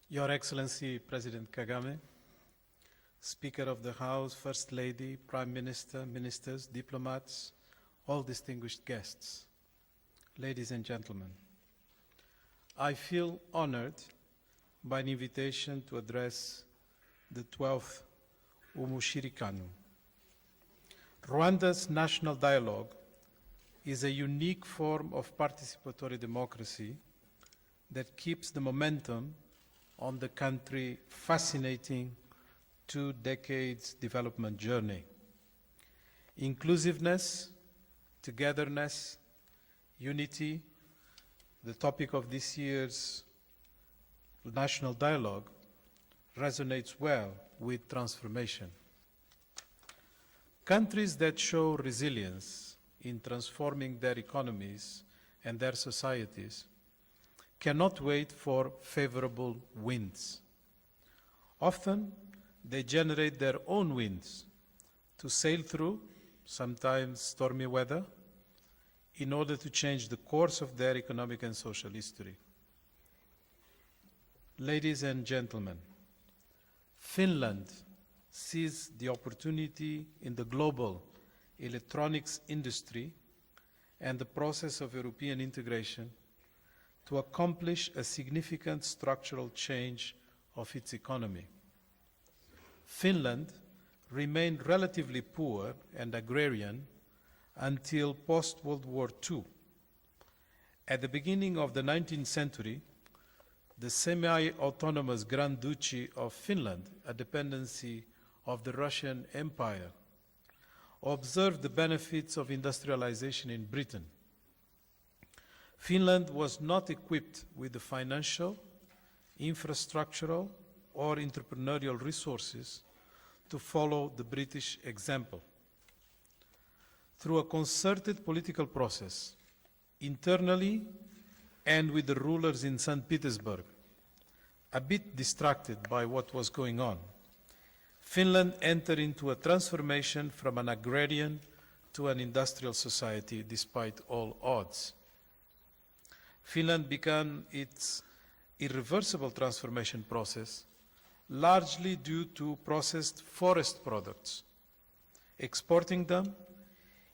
Your Excellency President Kagame, Speaker of the House, First Lady, Prime Minister, ministers, diplomats, all distinguished guests, ladies and gentlemen, I feel honored by an invitation to address the 12th Umushirikano. Rwanda's national dialogue is a unique form of participatory democracy that keeps the momentum on the country's fascinating 2 decades development journey. Inclusiveness, togetherness, unity, the topic of this year's national dialogue, resonates well with transformation. Countries that show resilience in transforming their economies and their societies cannot wait for favorable winds. Often, they generate their own winds to sail through, sometimes stormy weather, in order to change the course of their economic and social history. Ladies and gentlemen, Finland sees the opportunity in the global electronics industry and the process of European integration to accomplish a significant structural change of its economy. Finland remained relatively poor and agrarian until post-World War II. At the beginning of the 19th century, the semi-autonomous Grand Duchy of Finland, a dependency of the Russian Empire, observed the benefits of industrialization in Britain. Finland was not equipped with the financial, infrastructural, or entrepreneurial resources to follow the British example. Through a concerted political process, internally and with the rulers in St. Petersburg, a bit distracted by what was going on, Finland entered into a transformation from an agrarian to an industrial society despite all odds. Finland began its irreversible transformation process largely due to processed forest products, exporting them,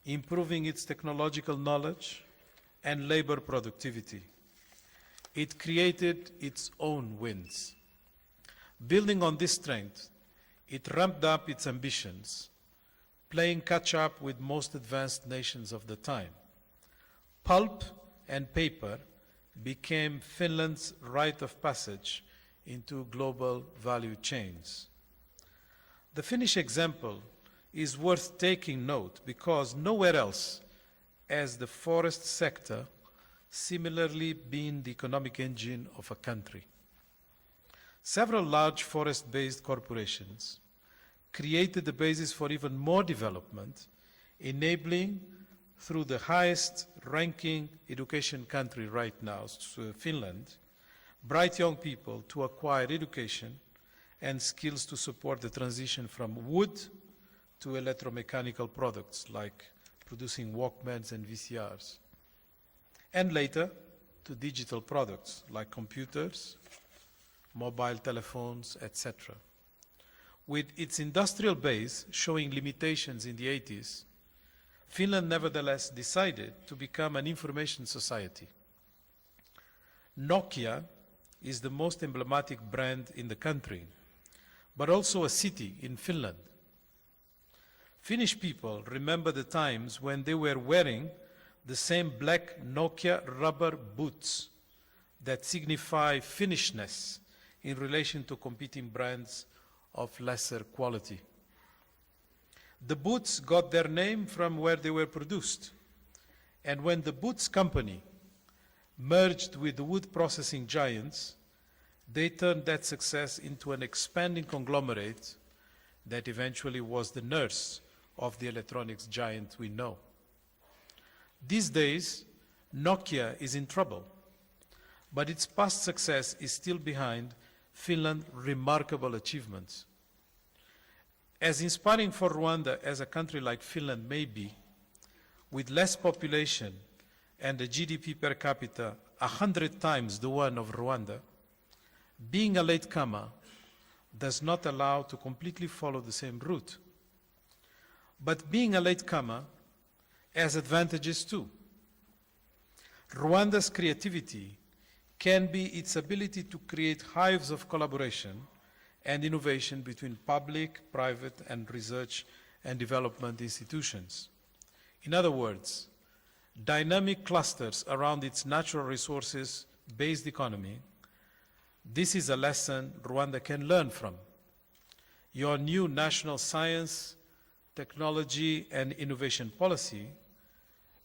improving its technological knowledge and labor productivity. It created its own winds. Building on this strength, it ramped up its ambitions, playing catch-up with most advanced nations of the time. Pulp and paper became Finland's rite of passage into global value chains. The Finnish example is worth taking note because nowhere else has the forest sector similarly been the economic engine of a country. Several large forest-based corporations created the basis for even more development, enabling, through the highest-ranking education country right now, Finland, bright young people to acquire education and skills to support the transition from wood to electromechanical products like producing Walkmans and VCRs, and later to digital products like computers, mobile telephones, etc. With its industrial base showing limitations in the 80s, Finland nevertheless decided to become an information society. Nokia is the most emblematic brand in the country, but also a city in Finland. Finnish people remember the times when they were wearing the same black Nokia rubber boots that signify Finnishness in relation to competing brands of lesser quality. The boots got their name from where they were produced, and when the Boots company merged with the wood processing giants, they turned that success into an expanding conglomerate that eventually was the nurse of the electronics giant we know. These days, Nokia is in trouble, but its past success is still behind Finland's remarkable achievements. As inspiring for Rwanda as a country like Finland may be, with less population and a GDP per capita 100 times the one of Rwanda, being a latecomer does not allow to completely follow the same route. But being a latecomer has advantages too. Rwanda's creativity can be its ability to create hives of collaboration and innovation between public, private, and research and development institutions. In other words, dynamic clusters around its natural resources-based economy. This is a lesson Rwanda can learn from. Your new national science, technology, and innovation policy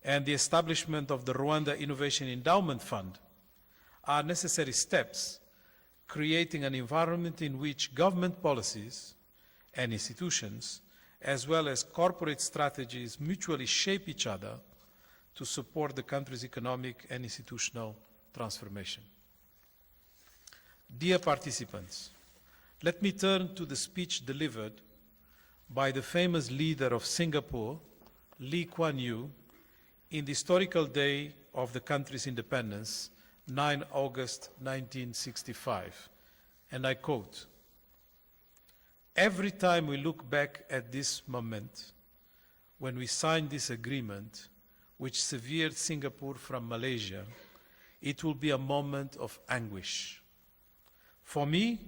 and the establishment of the Rwanda Innovation Endowment Fund are necessary steps creating an environment in which government policies and institutions, as well as corporate strategies, mutually shape each other to support the country's economic and institutional transformation. Dear participants, let me turn to the speech delivered by the famous leader of Singapore, Lee Kuan Yew, in the historical day of the country's independence, 9 August 1965, and I quote, "Every time we look back at this moment, when we signed this agreement, which severed Singapore from Malaysia, it will be a moment of anguish. For me,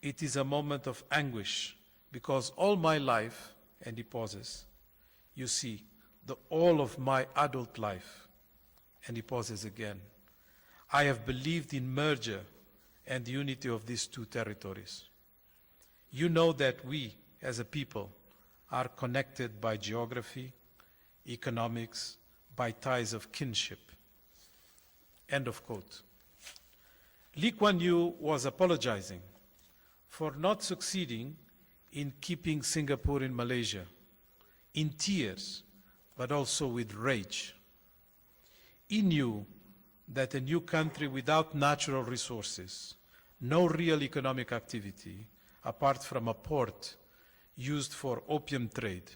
it is a moment of anguish because all my life," and he pauses, "you see, all of my adult life," and he pauses again, "I have believed in merger and the unity of these two territories. You know that we, as a people, are connected by geography, economics, by ties of kinship." End of quote. Lee Kuan Yew was apologizing for not succeeding in keeping Singapore in Malaysia, in tears, but also with rage. He knew that a new country without natural resources, no real economic activity, apart from a port used for opium trade,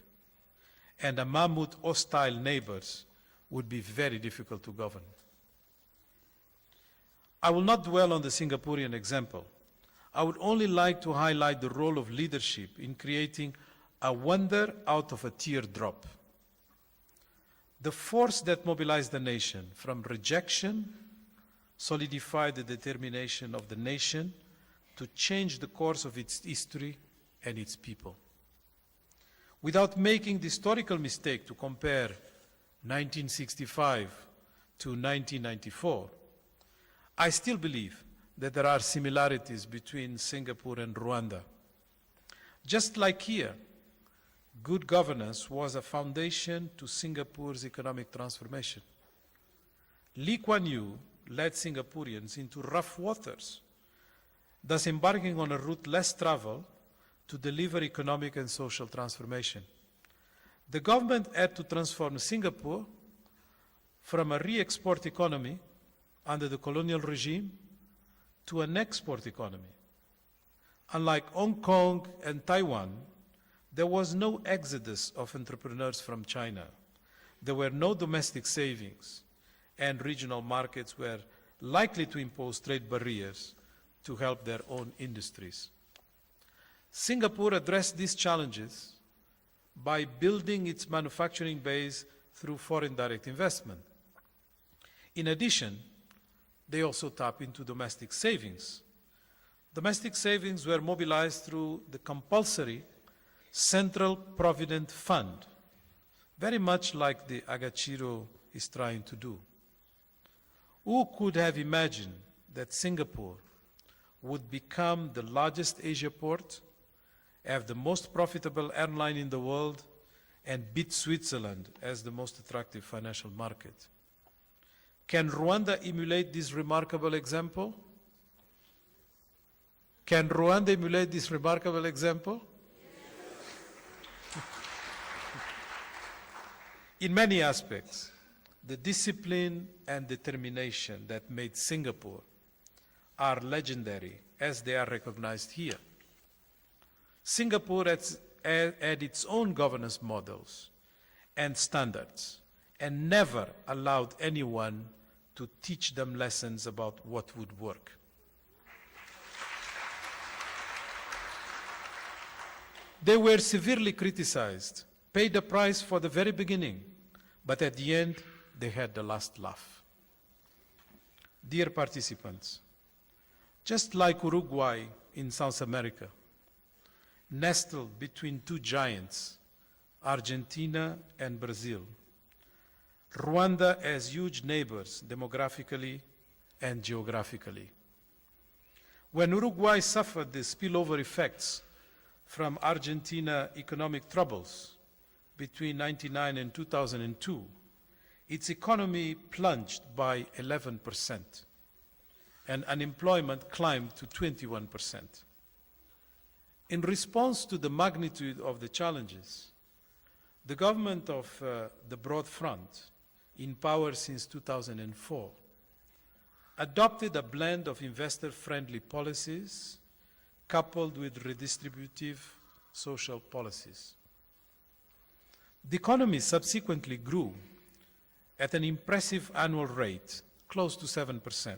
and a mammoth hostile neighbors would be very difficult to govern. I will not dwell on the Singaporean example. I would only like to highlight the role of leadership in creating a wonder out of a teardrop. The force that mobilized the nation from rejection solidified the determination of the nation to change the course of its history and its people. Without making the historical mistake to compare 1965 to 1994, I still believe that there are similarities between Singapore and Rwanda. Just like here, good governance was a foundation to Singapore's economic transformation. Lee Kuan Yew led Singaporeans into rough waters, thus embarking on a route less traveled to deliver economic and social transformation. The government had to transform Singapore from a re-export economy under the colonial regime to an export economy. Unlike Hong Kong and Taiwan, there was no exodus of entrepreneurs from China. There were no domestic savings, and regional markets were likely to impose trade barriers to help their own industries. Singapore addressed these challenges by building its manufacturing base through foreign direct investment. In addition, they also tap into domestic savings. Domestic savings were mobilized through the compulsory Central Provident Fund, very much like the Agachiro is trying to do. Who could have imagined that Singapore would become the largest Asia port, have the most profitable airline in the world, and beat Switzerland as the most attractive financial market? Can Rwanda emulate this remarkable example? Can Rwanda emulate this remarkable example? In many aspects, the discipline and determination that made Singapore are legendary as they are recognized here. Singapore had its own governance models and standards and never allowed anyone to teach them lessons about what would work. They were severely criticized, paid the price for the very beginning, but at the end, they had the last laugh. Dear participants, just like Uruguay in South America, nestled between two giants, Argentina and Brazil, Rwanda has huge neighbors demographically and geographically. When Uruguay suffered the spillover effects from Argentina economic troubles between 1999 and 2002, its economy plunged by 11% and unemployment climbed to 21%. In response to the magnitude of the challenges, the government of the Broad Front, in power since 2004, adopted a blend of investor-friendly policies coupled with redistributive social policies. The economy subsequently grew at an impressive annual rate, close to 7%,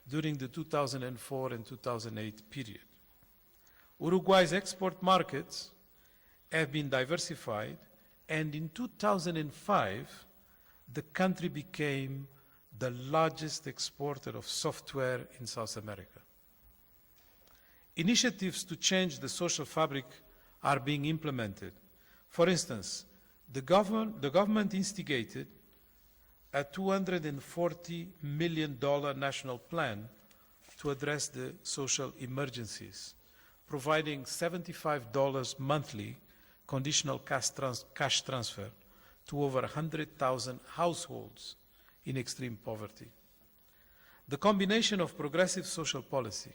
during the 2004 and 2008 period. Uruguay's export markets have been diversified, and in 2005, the country became the largest exporter of software in South America. Initiatives to change the social fabric are being implemented. For instance, the government instigated a $240 million national plan to address the social emergencies, providing $75 monthly conditional cash transfer to over 100,000 households in extreme poverty. The combination of progressive social policy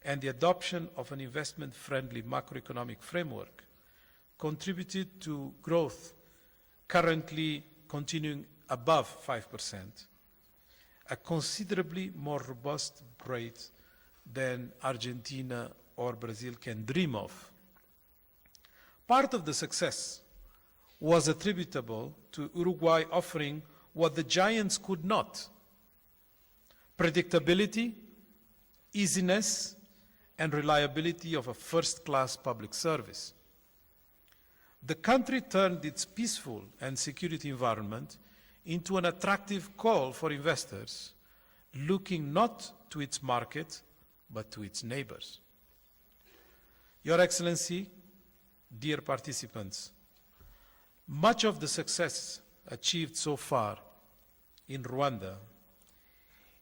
and the adoption of an investment-friendly macroeconomic framework contributed to growth currently continuing above 5%, a considerably more robust rate than Argentina or Brazil can dream of. Part of the success was attributable to Uruguay offering what the giants could not: predictability, easiness, and reliability of a first-class public service. The country turned its peaceful and security environment into an attractive call for investors, looking not to its market, but to its neighbors. Your Excellency, dear participants, much of the success achieved so far in Rwanda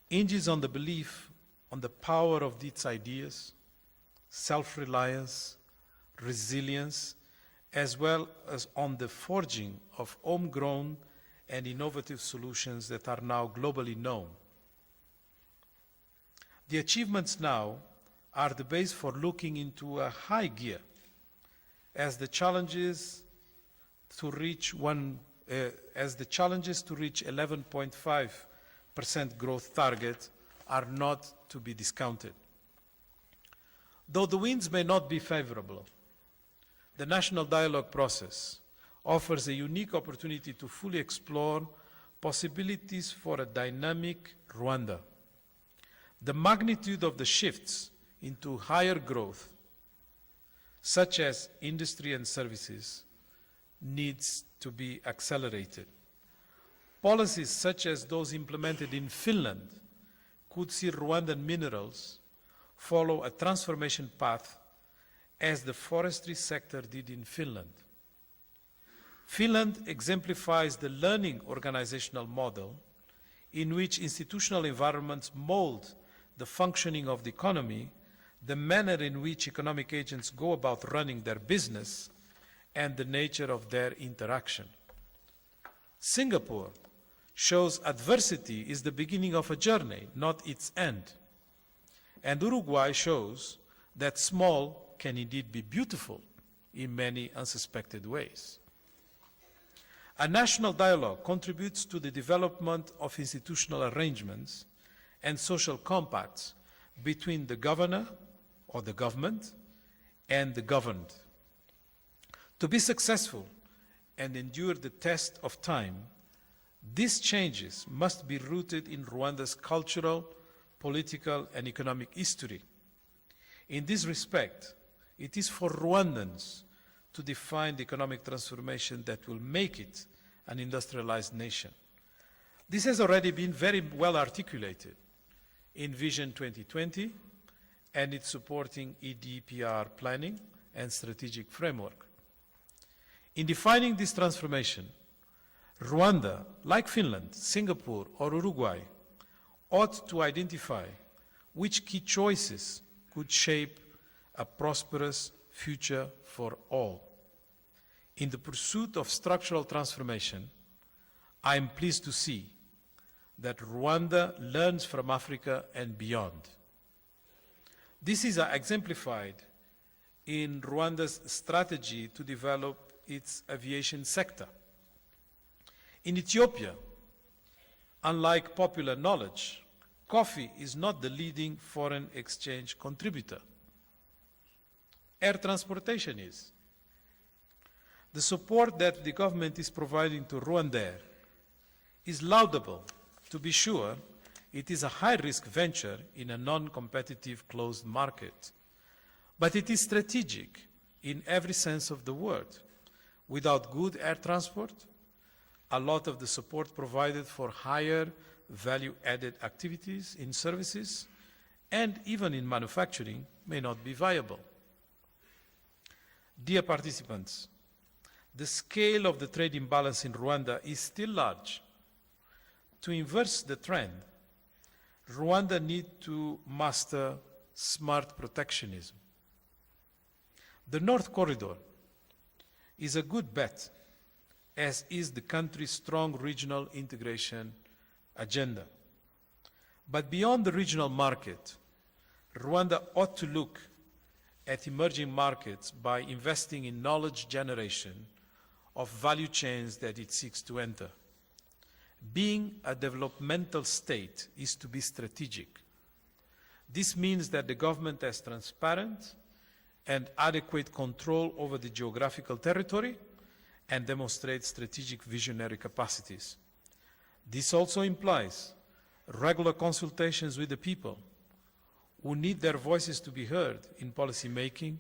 hinges on the belief on the power of its ideas, self-reliance, resilience, as well as on the forging of homegrown and innovative solutions that are now globally known. The achievements now are the base for looking into a high gear as the challenges to reach 11.5% growth target are not to be discounted. Though the winds may not be favorable, the national dialogue process offers a unique opportunity to fully explore possibilities for a dynamic Rwanda. The magnitude of the shifts into higher growth, such as industry and services, needs to be accelerated. Policies such as those implemented in Finland could see Rwandan minerals follow a transformation path as the forestry sector did in Finland. Finland exemplifies the learning organizational model in which institutional environments mold the functioning of the economy, the manner in which economic agents go about running their business, and the nature of their interaction. Singapore shows adversity is the beginning of a journey, not its end. And Uruguay shows that small can indeed be beautiful in many unsuspected ways. A national dialogue contributes to the development of institutional arrangements and social compacts between the governor or the government and the governed. To be successful and endure the test of time, these changes must be rooted in Rwanda's cultural, political, and economic history. In this respect, It is for Rwandans to define the economic transformation that will make it an industrialized nation. This has already been very well articulated in Vision 2020 and its supporting EDPR planning and strategic framework. In defining this transformation, Rwanda, like Finland, Singapore, or Uruguay, ought to identify which key choices could shape a prosperous future for all. In the pursuit of structural transformation, I am pleased to see that Rwanda learns from Africa and beyond. This is exemplified in Rwanda's strategy to develop its aviation sector. In Ethiopia, unlike popular knowledge, coffee is not the leading foreign exchange contributor. Air transportation is. The support that the government is providing to Rwandair is laudable. To be sure, it is a high-risk venture in a non-competitive closed market. But it is strategic in every sense of the word. Without good air transport, a lot of the support provided for higher value-added activities in services and even in manufacturing may not be viable. Dear participants, the scale of the trade imbalance in Rwanda is still large. To inverse the trend, Rwanda needs to master smart protectionism. The North Corridor is a good bet, as is the country's strong regional integration agenda. But beyond the regional market, Rwanda ought to look at emerging markets by investing in knowledge generation of value chains that it seeks to enter. Being a developmental state is to be strategic. This means that the government has transparent and adequate control over the geographical territory and demonstrates strategic visionary capacities. This also implies regular consultations with the people who need their voices to be heard in policy making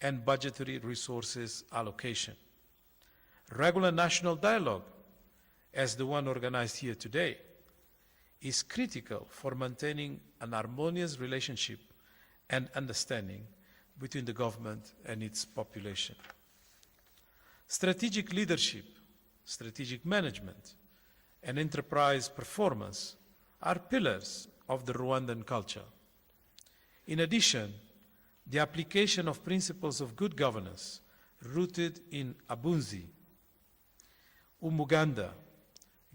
and budgetary resources allocation. Regular national dialogue, as the one organized here today, is critical for maintaining an harmonious relationship and understanding between the government and its population. Strategic leadership, strategic management, and enterprise performance are pillars of the Rwandan culture. In addition, the application of principles of good governance rooted in Abunzi, Umuganda,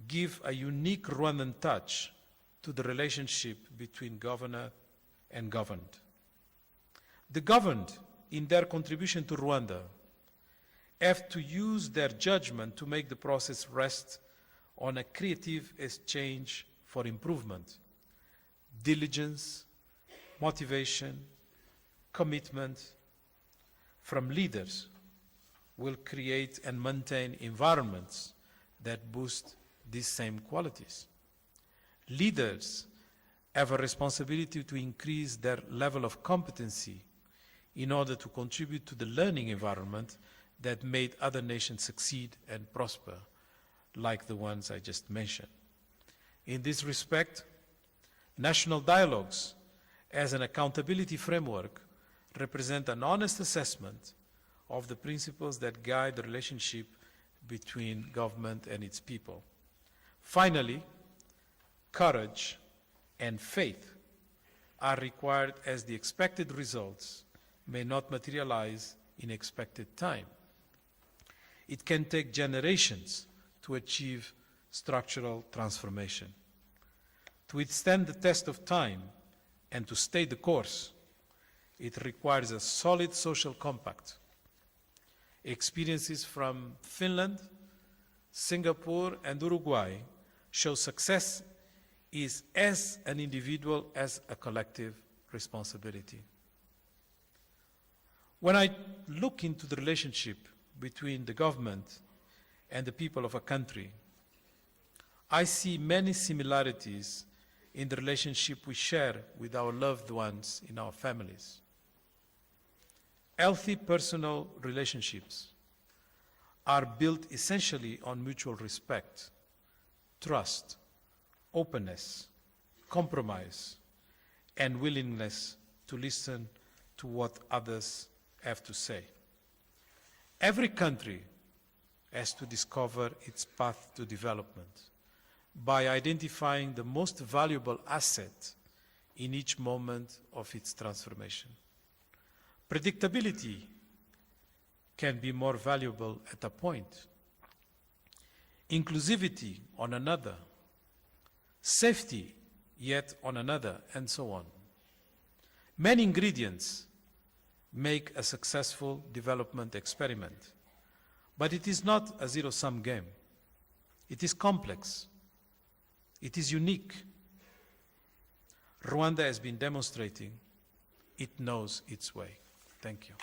give a unique Rwandan touch to the relationship between governor and governed. The governed, in their contribution to Rwanda, have to use their judgment to make the process rest on a creative exchange for improvement, diligence, motivation, commitment from leaders will create and maintain environments that boost these same qualities. Leaders have a responsibility to increase their level of competency in order to contribute to the learning environment that made other nations succeed and prosper, like the ones I just mentioned. In this respect, national dialogues as an accountability framework represent an honest assessment of the principles that guide the relationship between government and its people. Finally, courage and faith are required as the expected results may not materialize in expected time. It can take generations to achieve structural transformation. To withstand the test of time and to stay the course, it requires a solid social compact. Experiences from Finland, Singapore, and Uruguay show success is as an individual as a collective responsibility. When I look into the relationship between the government and the people of a country, I see many similarities in the relationship we share with our loved ones in our families. Healthy personal relationships are built essentially on mutual respect, trust, openness, compromise, and willingness to listen to what others have to say. Every country has to discover its path to development by identifying the most valuable asset in each moment of its transformation. Predictability can be more valuable at a point, inclusivity on another, safety yet on another, and so on. Many ingredients make a successful development experiment, but it is not a zero-sum game. It is complex. It is unique. Rwanda has been demonstrating it knows its way. Thank you.